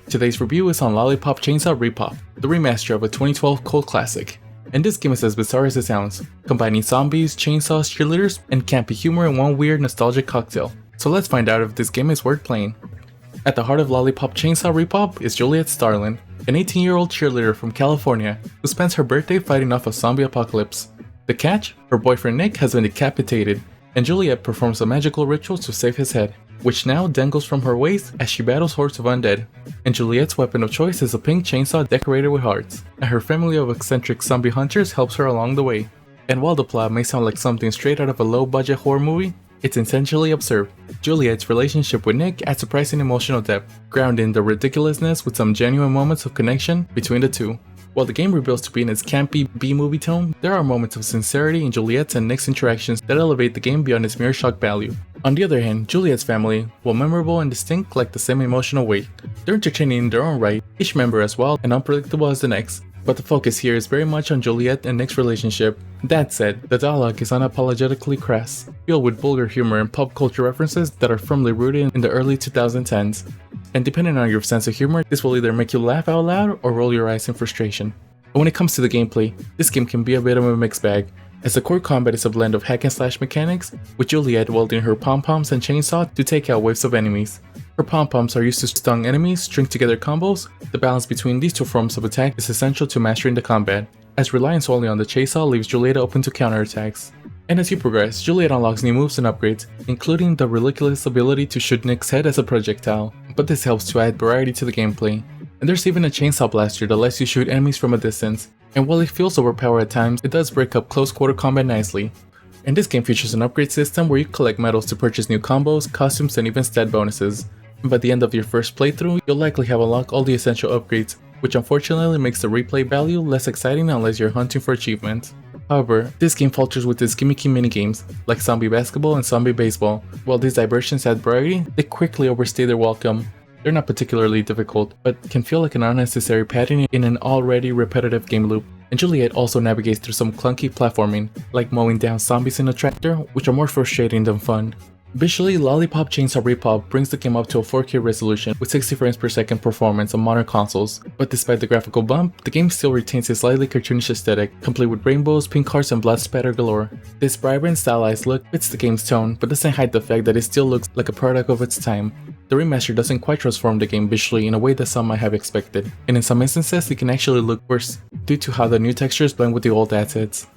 Today's review is on Lollipop Chainsaw RePOP, the remaster of a 2012 cult classic. And this game is as bizarre as it sounds, combining zombies, chainsaws, cheerleaders, and campy humor in one weird nostalgic cocktail. So let's find out if this game is worth playing. At the heart of Lollipop Chainsaw RePOP is Juliet Starlin, an 18-year-old cheerleader from California who spends her birthday fighting off a zombie apocalypse. The catch? Her boyfriend Nick has been decapitated, and Juliet performs a magical ritual to save his head, which now dangles from her waist as she battles hordes of undead. And Juliet's weapon of choice is a pink chainsaw decorated with hearts, and her family of eccentric zombie hunters helps her along the way. And while the plot may sound like something straight out of a low-budget horror movie, it's intentionally absurd. Juliet's relationship with Nick adds surprising emotional depth, grounding the ridiculousness with some genuine moments of connection between the two. While the game reveals to be in its campy B-movie tone, there are moments of sincerity in Juliet's and Nick's interactions that elevate the game beyond its mere shock value. On the other hand, Juliet's family, while memorable and distinct, lack the same emotional weight. They're entertaining in their own right, each member as wild and unpredictable as the next, but the focus here is very much on Juliet and Nick's relationship. That said, the dialogue is unapologetically crass, filled with vulgar humor and pop culture references that are firmly rooted in the early 2010s. And depending on your sense of humor, this will either make you laugh out loud or roll your eyes in frustration. But when it comes to the gameplay, this game can be a bit of a mixed bag, as the core combat is a blend of hack and slash mechanics, with Juliet wielding her pom-poms and chainsaw to take out waves of enemies. Her pom-poms are used to stun enemies, string together combos. The balance between these two forms of attack is essential to mastering the combat, as reliance solely on the chainsaw leaves Juliet open to counterattacks. And as you progress, Juliet unlocks new moves and upgrades, including the ridiculous ability to shoot Nick's head as a projectile, but this helps to add variety to the gameplay. And there's even a chainsaw blaster that lets you shoot enemies from a distance, and while it feels overpowered at times, it does break up close quarter combat nicely. And this game features an upgrade system where you collect medals to purchase new combos, costumes, and even stat bonuses. And by the end of your first playthrough, you'll likely have unlocked all the essential upgrades, which unfortunately makes the replay value less exciting unless you're hunting for achievements. However, this game falters with its gimmicky minigames, like zombie basketball and zombie baseball. While these diversions add variety, they quickly overstay their welcome. They're not particularly difficult, but can feel like an unnecessary padding in an already repetitive game loop. And Juliet also navigates through some clunky platforming, like mowing down zombies in a tractor, which are more frustrating than fun. Visually, Lollipop Chainsaw RePOP brings the game up to a 4K resolution with 60 frames per second performance on modern consoles, but despite the graphical bump, the game still retains its slightly cartoonish aesthetic, complete with rainbows, pink hearts, and blood spatter galore. This vibrant, stylized look fits the game's tone, but doesn't hide the fact that it still looks like a product of its time. The remaster doesn't quite transform the game visually in a way that some might have expected, and in some instances it can actually look worse due to how the new textures blend with the old assets.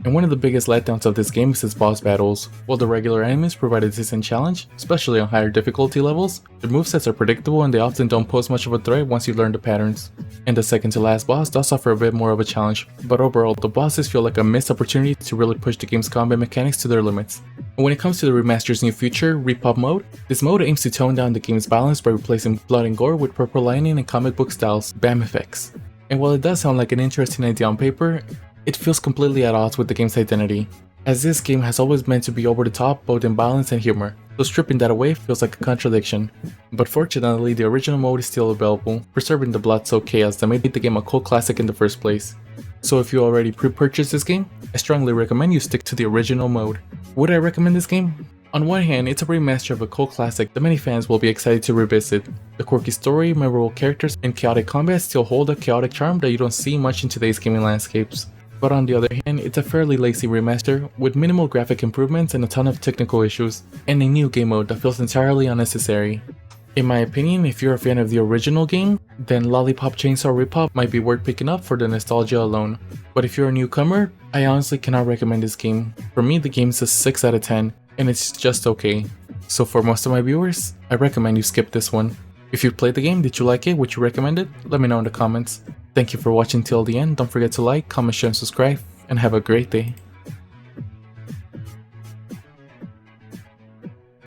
And one of the biggest letdowns of this game is its boss battles. While the regular enemies provide a decent challenge, especially on higher difficulty levels, their movesets are predictable and they often don't pose much of a threat once you learn the patterns. And the second to last boss does offer a bit more of a challenge, but overall the bosses feel like a missed opportunity to really push the game's combat mechanics to their limits. And when it comes to the remaster's new feature, RePOP mode, this mode aims to tone down the game's balance by replacing blood and gore with purple lightning and comic book styles BAM effects. And while it does sound like an interesting idea on paper, it feels completely at odds with the game's identity, as this game has always meant to be over the top both in balance and humor, so stripping that away feels like a contradiction. But fortunately, the original mode is still available, preserving the blood-soaked chaos that made the game a cult classic in the first place. So if you already pre-purchased this game, I strongly recommend you stick to the original mode. Would I recommend this game? On one hand, it's a remaster of a cult classic that many fans will be excited to revisit. The quirky story, memorable characters, and chaotic combat still hold a chaotic charm that you don't see much in today's gaming landscapes. But on the other hand, it's a fairly lazy remaster with minimal graphic improvements and a ton of technical issues, and a new game mode that feels entirely unnecessary. In my opinion, if you're a fan of the original game, then Lollipop Chainsaw RePOP might be worth picking up for the nostalgia alone. But if you're a newcomer, I honestly cannot recommend this game. For me, the game's a 6 out of 10, and it's just okay. So for most of my viewers, I recommend you skip this one. If you played the game, did you like it? Would you recommend it? Let me know in the comments. Thank you for watching till the end. Don't forget to like, comment, share, and subscribe, and have a great day.